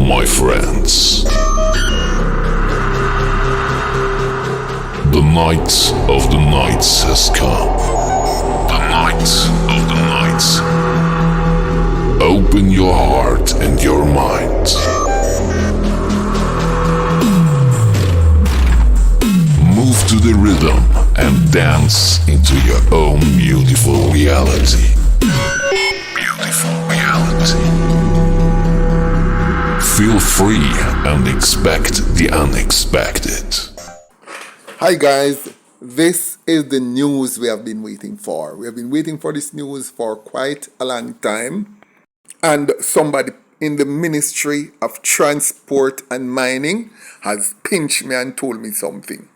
my friends. The night of the nights has come. The night of the nights. Open your heart and your mind. Move to the rhythm and dance into your own beautiful reality. Beautiful reality. Feel free and expect the unexpected. Hi guys, this is the news we have been waiting for. We have been waiting for this news for quite a long time. And somebody in the Ministry of Transport and Mining has pinched me and told me something.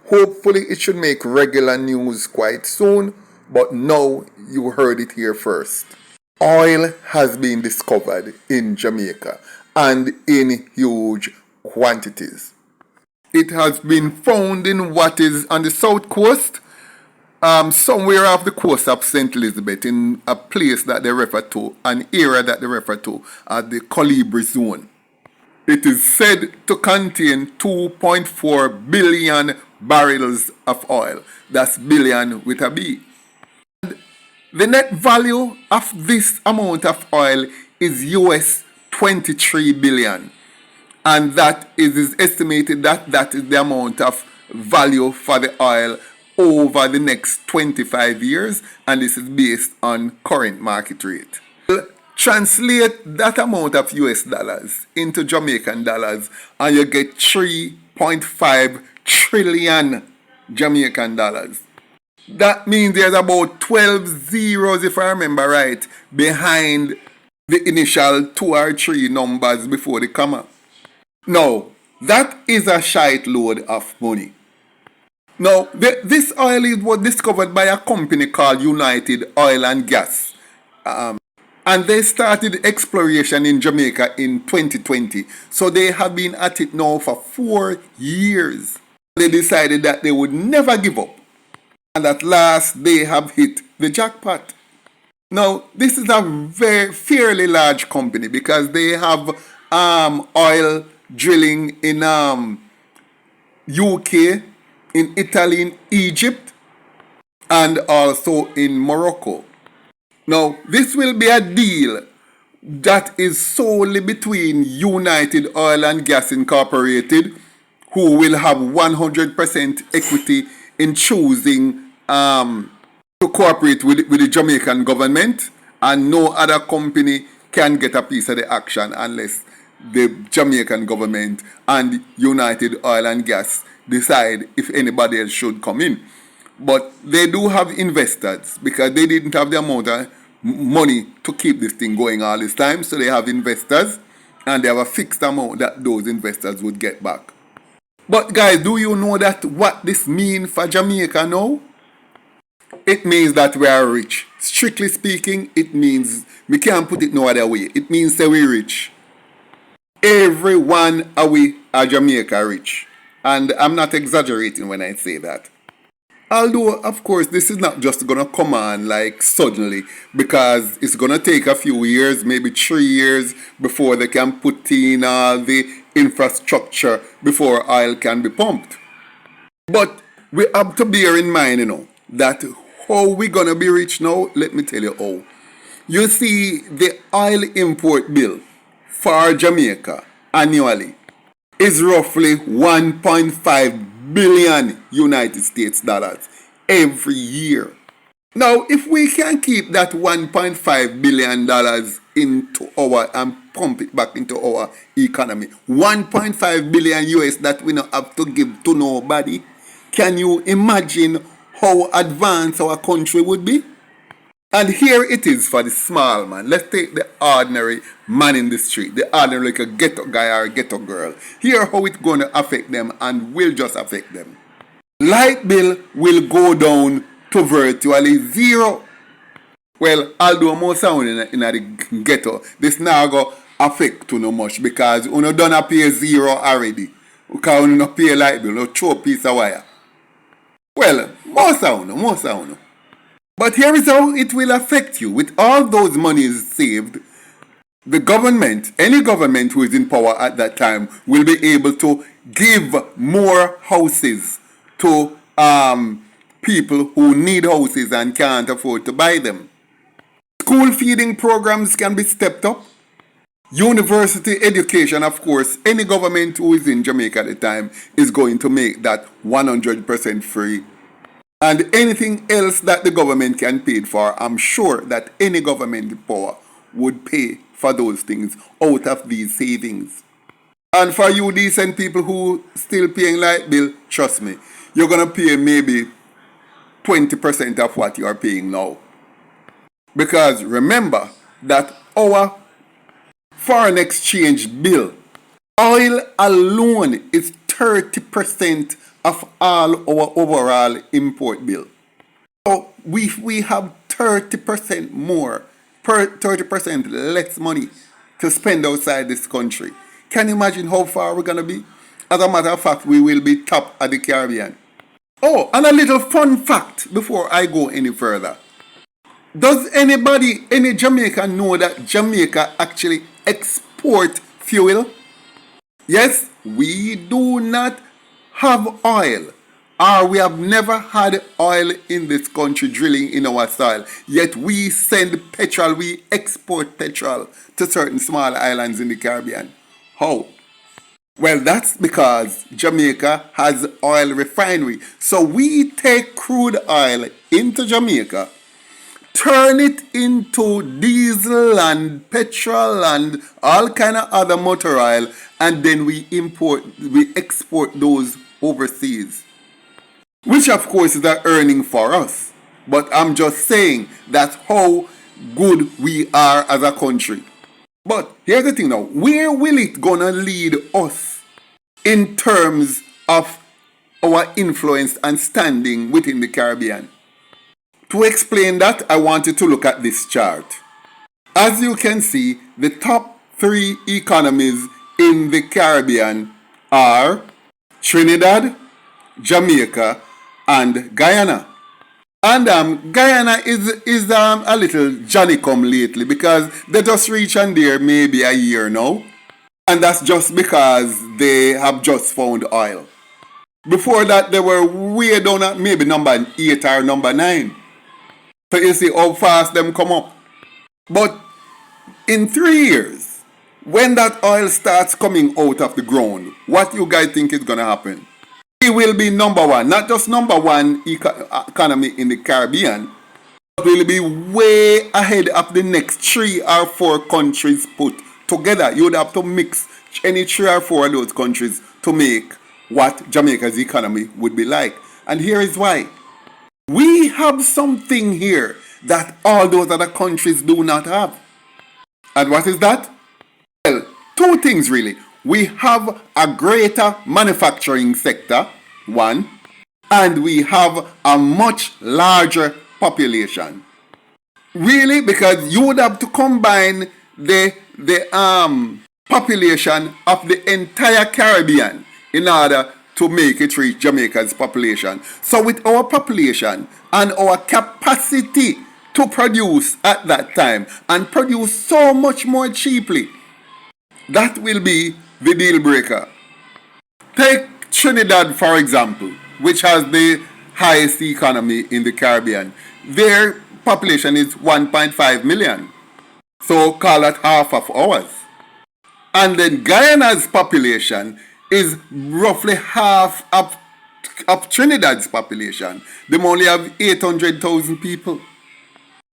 Hopefully it should make regular news quite soon, but now you heard it here first. Oil has been discovered in Jamaica and in huge quantities. It has been found in what is on the south coast, somewhere off the coast of St. Elizabeth, in a place that they refer to, an area that they refer to as the Colibri Zone. It is said to contain 2.4 billion barrels of oil. That's billion with a B. And the net value of this amount of oil is US 23 billion. And that is estimated that is the amount of value for the oil over the next 25 years. And this is based on current market rate. Translate that amount of US dollars into Jamaican dollars and you get 3.5 trillion Jamaican dollars. That means there's about 12 zeros, if I remember right, behind the initial 2 or 3 numbers before the comma. Now, that is a shite load of money. Now, this oil was discovered by a company called United Oil and Gas. And they started exploration in Jamaica in 2020. So they have been at it now for 4 years. They decided that they would never give up. And at last, they have hit the jackpot. Now, this is a fairly large company because they have oil drilling in UK, in Italy, in Egypt, and also in Morocco. Now, this will be a deal that is solely between United Oil and Gas Incorporated, who will have 100% equity in choosing to cooperate with the Jamaican government, and no other company can get a piece of the action unless the Jamaican government and United Oil and Gas decide if anybody else should come in. But they do have investors because they didn't have the amount of money to keep this thing going all this time. So they have investors and they have a fixed amount that those investors would get back. But guys, do you know that what this means for Jamaica now? It means that we are rich. Strictly speaking, it means, we can't put it no other way. It means that we're rich. Everyone away at Jamaica rich. And I'm not exaggerating when I say that. Although, of course, this is not just going to come on like suddenly, because it's going to take a few years, maybe 3 years, before they can put in all the infrastructure before oil can be pumped. But we have to bear in mind, that how we going to be rich now, let me tell you how. You see, the oil import bill for Jamaica annually is roughly 1.5 billion United States dollars every year. Now, if we can keep that 1.5 billion dollars into and pump it back into our economy, 1.5 billion US that we don't have to give to nobody, can you imagine how advanced our country would be? And here it is for the small man. Let's take the ordinary man in the street, the ordinary like a ghetto guy or a ghetto girl. Here how it's going to affect them and will just affect them. Light bill will go down to virtually zero. Well, although more sound in the ghetto, this now go affect too no much because you don't pay zero already. Because you don't pay light bill, you throw a piece of wire. Well, more sound. But here is how it will affect you. With all those monies saved, the government, any government who is in power at that time, will be able to give more houses to people who need houses and can't afford to buy them. School feeding programs can be stepped up. University education, of course, any government who is in Jamaica at the time is going to make that 100% free. And anything else that the government can pay for, I'm sure that any government in power would pay for those things out of these savings. And for you decent people who still paying light bill, trust me, you're going to pay maybe 20% of what you are paying now. Because remember that our foreign exchange bill, oil alone is 30% of all our overall import bill. So we have 30% more, 30% less money to spend outside this country. Can you imagine how far we're going to be? As a matter of fact, we will be top at the Caribbean. Oh, and a little fun fact before I go any further. Does any Jamaican know that Jamaica actually export fuel? Yes, we do not have oil, or we have never had oil in this country drilling in our soil. Yet we send petrol, we export petrol to certain small islands in the Caribbean. How? Well, that's because Jamaica has oil refinery. So we take crude oil into Jamaica, turn it into diesel and petrol and all kind of other motor oil, and then we export those overseas, which of course is an earning for us. But I'm just saying that's how good we are as a country. But here's the thing now, where will it gonna lead us in terms of our influence and standing within the Caribbean? To explain that, I want you to look at this chart. As you can see, the top 3 economies in the Caribbean are Trinidad, Jamaica, and Guyana. And Guyana is a little Johnny come lately because they just reached on there maybe a year now. And that's just because they have just found oil. Before that, they were way down at maybe number 8 or number 9. So you see how fast them come up. But in 3 years, when that oil starts coming out of the ground, what you guys think is going to happen? We will be number 1, not just number 1 economy in the Caribbean, but we'll be way ahead of the next 3 or 4 countries put together. You would have to mix any 3 or 4 of those countries to make what Jamaica's economy would be like. And here is why. We have something here that all those other countries do not have. And what is that? Well, 2 things really. We have a greater manufacturing sector, 1, and we have a much larger population. Really, because you would have to combine the population of the entire Caribbean in order to make it reach Jamaica's population. So with our population and our capacity to produce at that time and produce so much more cheaply, that will be the deal breaker. Take Trinidad for example, which has the highest economy in the Caribbean. Their population is 1.5 million. So call that half of ours. And then Guyana's population is roughly half of Trinidad's population. They only have 800,000 people.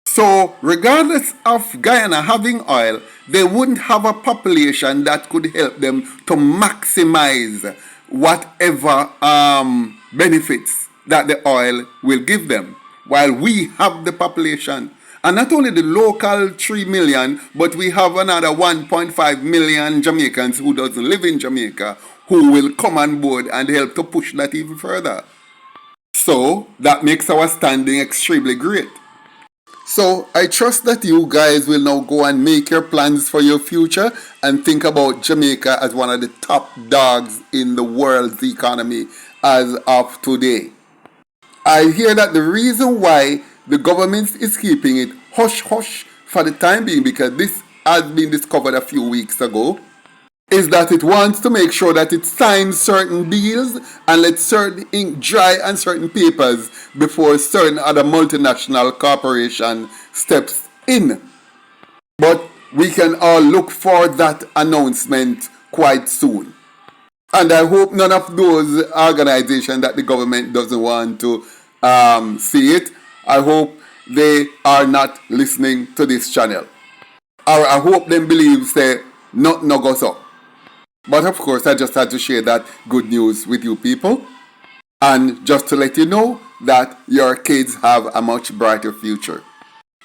So regardless of Guyana having oil, they wouldn't have a population that could help them to maximize whatever benefits that the oil will give them, while we have the population. And not only the local 3 million, but we have another 1.5 million Jamaicans who doesn't live in Jamaica who will come on board and help to push that even further. So that makes our standing extremely great. So I trust that you guys will now go and make your plans for your future and think about Jamaica as one of the top dogs in the world's economy as of today. I hear that the reason why the government is keeping it hush hush for the time being because this has been discovered a few weeks ago is that it wants to make sure that it signs certain deals and lets certain ink dry on certain papers before certain other multinational corporation steps in. But we can all look for that announcement quite soon. And I hope none of those organizations that the government doesn't want to see it, I hope they are not listening to this channel. Or I hope them believe say nothing no goes up. But of course, I just had to share that good news with you people. And just to let you know that your kids have a much brighter future.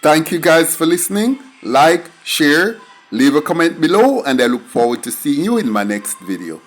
Thank you guys for listening. Like, share, leave a comment below, and I look forward to seeing you in my next video.